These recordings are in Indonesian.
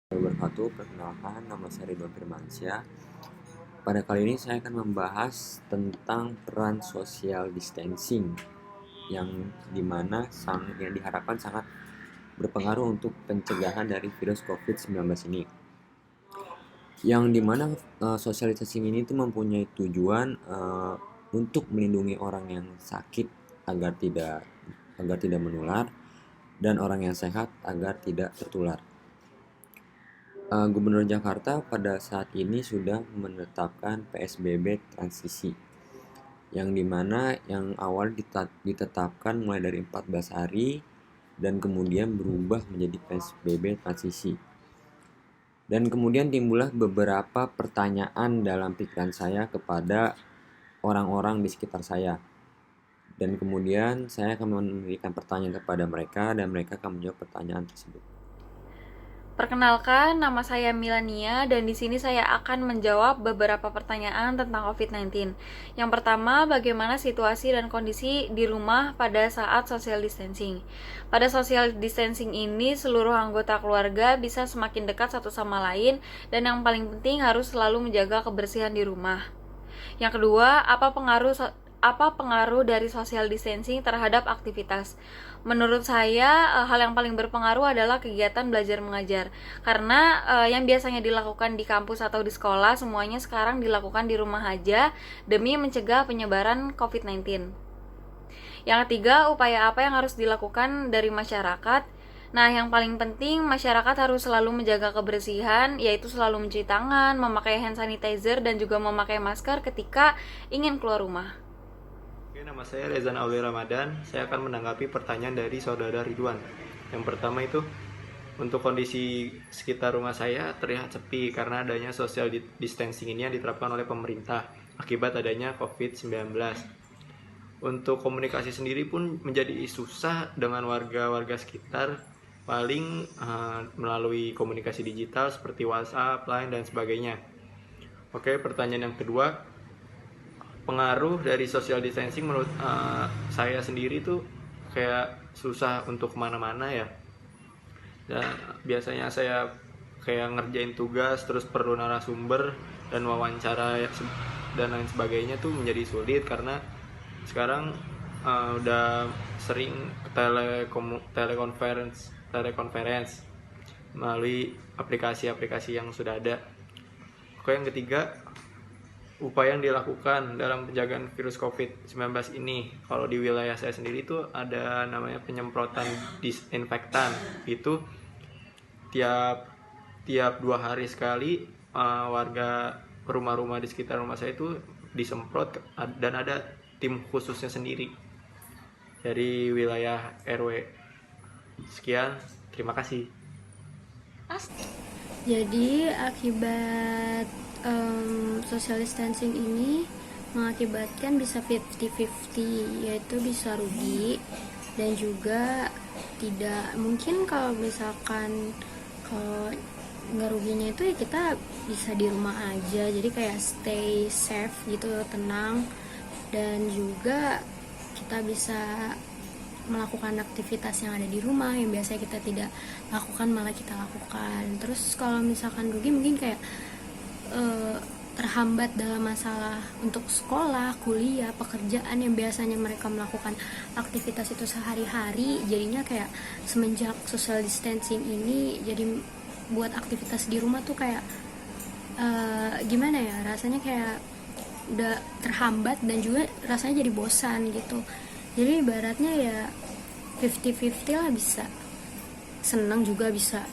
Wabarakatuh. Perkenalkan, nama saya Ridwan Firmansyah. Pada kali ini saya akan membahas tentang peran social distancing yang dimana yang diharapkan sangat berpengaruh untuk pencegahan dari virus COVID-19 ini. Yang dimana social distancing ini tuh mempunyai tujuan untuk melindungi orang yang sakit agar tidak menular dan orang yang sehat agar tidak tertular. Gubernur Jakarta pada saat ini sudah menetapkan PSBB transisi yang dimana yang awal ditetapkan mulai dari 14 hari dan kemudian berubah menjadi PSBB transisi. Dan kemudian timbullah beberapa pertanyaan dalam pikiran saya kepada orang-orang di sekitar saya. Dan kemudian saya akan memberikan pertanyaan kepada mereka dan mereka akan menjawab pertanyaan tersebut. Perkenalkan, nama saya Milania dan di sini saya akan menjawab beberapa pertanyaan tentang COVID-19. Yang pertama, bagaimana situasi dan kondisi di rumah pada saat social distancing? Pada social distancing ini, seluruh anggota keluarga bisa semakin dekat satu sama lain dan yang paling penting harus selalu menjaga kebersihan di rumah. Yang kedua, apa pengaruh dari social distancing terhadap aktivitas? Menurut saya, hal yang paling berpengaruh adalah kegiatan belajar mengajar. Karena yang biasanya dilakukan di kampus atau di sekolah, semuanya sekarang dilakukan di rumah aja demi mencegah penyebaran COVID-19. Yang ketiga, upaya apa yang harus dilakukan dari masyarakat? Nah, yang paling penting masyarakat harus selalu menjaga kebersihan, yaitu selalu mencuci tangan, memakai hand sanitizer, dan juga memakai masker ketika ingin keluar rumah. Oke, nama saya Rezan Auli Ramadan. Saya akan menanggapi pertanyaan dari saudara Ridwan. Yang pertama itu, untuk kondisi sekitar rumah saya terlihat sepi karena adanya social distancing ini yang diterapkan oleh pemerintah akibat adanya COVID-19. Untuk komunikasi sendiri pun menjadi susah dengan warga-warga sekitar, paling melalui komunikasi digital seperti WhatsApp, Line, dan sebagainya. Oke, pertanyaan yang kedua, pengaruh dari social distancing menurut saya sendiri tuh kayak susah untuk kemana-mana ya. Dan biasanya saya kayak ngerjain tugas terus perlu narasumber dan wawancara dan lain sebagainya tuh menjadi sulit karena sekarang udah sering telekonferensi melalui aplikasi-aplikasi yang sudah ada. Oke, yang ketiga, upaya yang dilakukan dalam penjagaan virus COVID-19 ini, kalau di wilayah saya sendiri itu ada namanya penyemprotan disinfektan. Itu tiap 2 hari sekali warga rumah-rumah di sekitar rumah saya itu disemprot dan ada tim khususnya sendiri dari wilayah RW. Sekian, terima kasih. Jadi akibat social distancing ini mengakibatkan bisa 50-50, yaitu bisa rugi dan juga tidak mungkin. Kalau misalkan kalau nggak ruginya itu ya kita bisa di rumah aja, jadi kayak stay safe gitu, tenang, dan juga kita bisa melakukan aktivitas yang ada di rumah yang biasanya kita tidak lakukan malah kita lakukan. Terus kalau misalkan rugi mungkin kayak terhambat dalam masalah untuk sekolah, kuliah, pekerjaan yang biasanya mereka melakukan aktivitas itu sehari-hari, jadinya kayak semenjak social distancing ini jadi buat aktivitas di rumah tuh kayak gimana ya, rasanya kayak udah terhambat dan juga rasanya jadi bosan gitu. Jadi ibaratnya ya 50-50 lah, bisa senang juga bisa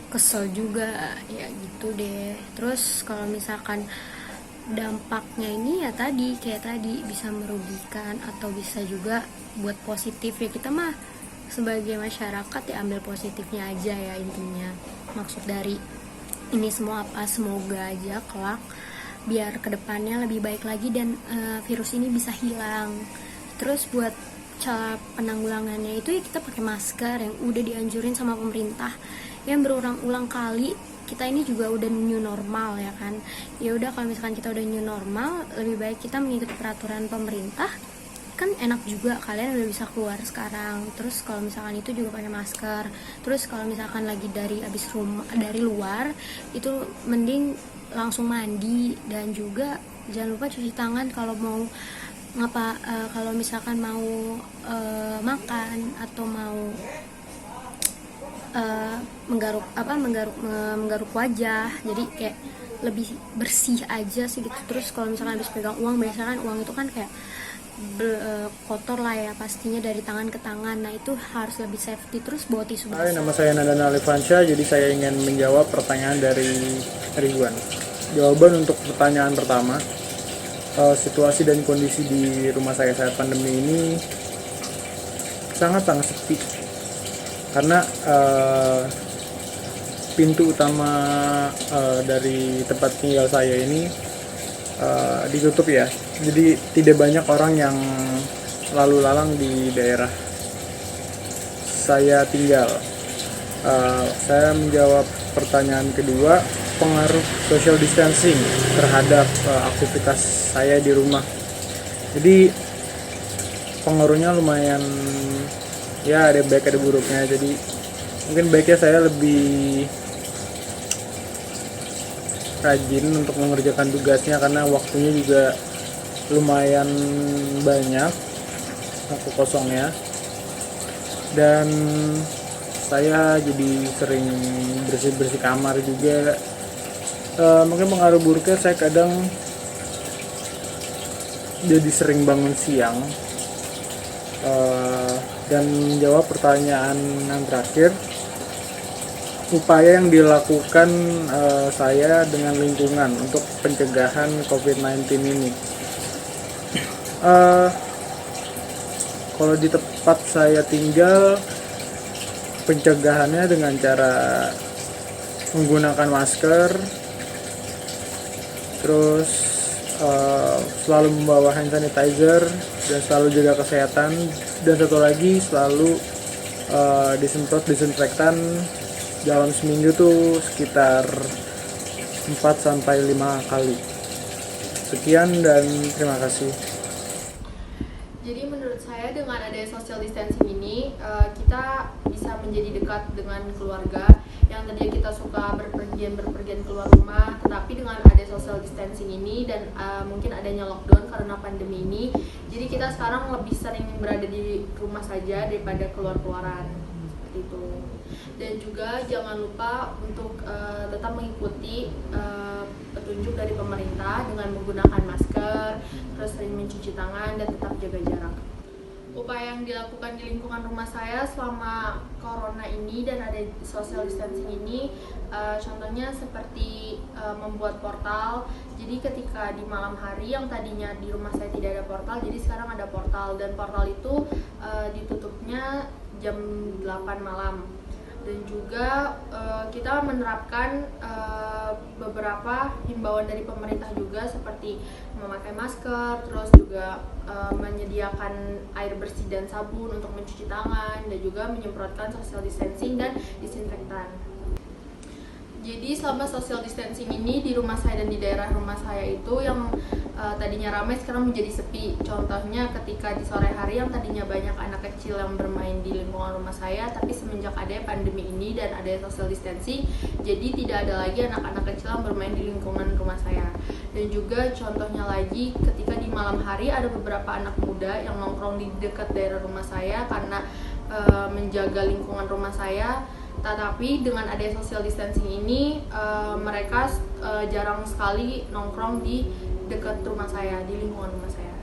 kesel juga ya gitu deh. Terus kalau misalkan dampaknya ini ya kayak tadi bisa merugikan atau bisa juga buat positif ya, kita mah sebagai masyarakat ya ambil positifnya aja ya intinya. Maksud dari ini semua apa, semoga aja kelak biar kedepannya lebih baik lagi dan virus ini bisa hilang. Terus buat cara penanggulangannya itu ya kita pakai masker yang udah dianjurin sama pemerintah, yang berulang-ulang kali. Kita ini juga udah new normal ya kan. Ya udah, kalau misalkan kita udah new normal, lebih baik kita mengikuti peraturan pemerintah. Kan enak juga, kalian udah bisa keluar sekarang. Terus kalau misalkan itu juga pakai masker. Terus kalau misalkan lagi dari luar, itu mending langsung mandi, dan juga jangan lupa cuci tangan kalau mau kalau misalkan mau makan atau mau menggaruk wajah, jadi kayak lebih bersih aja sih gitu. Terus kalau misalkan habis pegang uang, biasanya kan uang itu kan kayak kotor lah ya pastinya dari tangan ke tangan. Nah itu harus lebih safety. Terus bawa tisu basah. Hai, nama saya Nadana Alifansyah. Jadi saya ingin menjawab pertanyaan dari Ridwan. Jawaban untuk pertanyaan pertama, situasi dan kondisi di rumah saya saat pandemi ini sangat-sangat sepi. Karena pintu utama dari tempat tinggal saya ini ditutup ya. Jadi tidak banyak orang yang lalu lalang di daerah saya tinggal. Saya menjawab pertanyaan kedua, pengaruh social distancing terhadap aktivitas saya di rumah. Jadi pengaruhnya lumayan, ya ada baik ada buruknya. Jadi mungkin baiknya saya lebih rajin untuk mengerjakan tugasnya, karena waktunya juga lumayan banyak waktu kosongnya. Dan saya jadi sering bersih-bersih kamar juga. Mungkin pengaruh buruknya saya kadang jadi sering bangun siang. Dan menjawab pertanyaan yang terakhir, upaya yang dilakukan saya dengan lingkungan untuk pencegahan COVID-19 ini. Kalau di tempat saya tinggal, pencegahannya dengan cara menggunakan masker, terus selalu membawa hand sanitizer dan selalu jaga kesehatan, dan satu lagi selalu disemprot disinfektan dalam seminggu tuh sekitar 4-5 kali. Sekian dan terima kasih. Jadi menurut saya dengan adanya social distancing ini, kita bisa menjadi dekat dengan keluarga yang tadinya kita suka berpergian keluar rumah, tetapi dengan adanya social distancing ini dan mungkin adanya lockdown karena pandemi ini, jadi kita sekarang lebih sering berada di rumah saja daripada keluar-keluaran seperti itu. Dan juga jangan lupa untuk tetap mengikuti petunjuk dari pemerintah dengan menggunakan masker, terus sering mencuci tangan dan tetap jaga jarak. Upaya yang dilakukan di lingkungan rumah saya selama corona ini dan ada social distancing ini, contohnya seperti membuat portal. Jadi ketika di malam hari yang tadinya di rumah saya tidak ada portal, jadi sekarang ada portal, dan portal itu ditutupnya jam 8 malam. Dan juga kita menerapkan beberapa himbauan dari pemerintah juga, seperti memakai masker, terus juga menyediakan air bersih dan sabun untuk mencuci tangan, dan juga menyemprotkan social distancing dan disinfektan. Jadi selama social distancing ini di rumah saya dan di daerah rumah saya itu yang tadinya ramai sekarang menjadi sepi. Contohnya ketika di sore hari yang tadinya banyak anak kecil yang bermain di lingkungan rumah saya, tapi semenjak adanya pandemi ini dan adanya social distancing, jadi tidak ada lagi anak-anak kecil yang bermain di lingkungan rumah saya. Dan juga contohnya lagi ketika di malam hari ada beberapa anak muda yang nongkrong di dekat daerah rumah saya karena menjaga lingkungan rumah saya. Tetapi dengan adanya social distancing ini, mereka jarang sekali nongkrong di dekat rumah saya, di lingkungan rumah saya.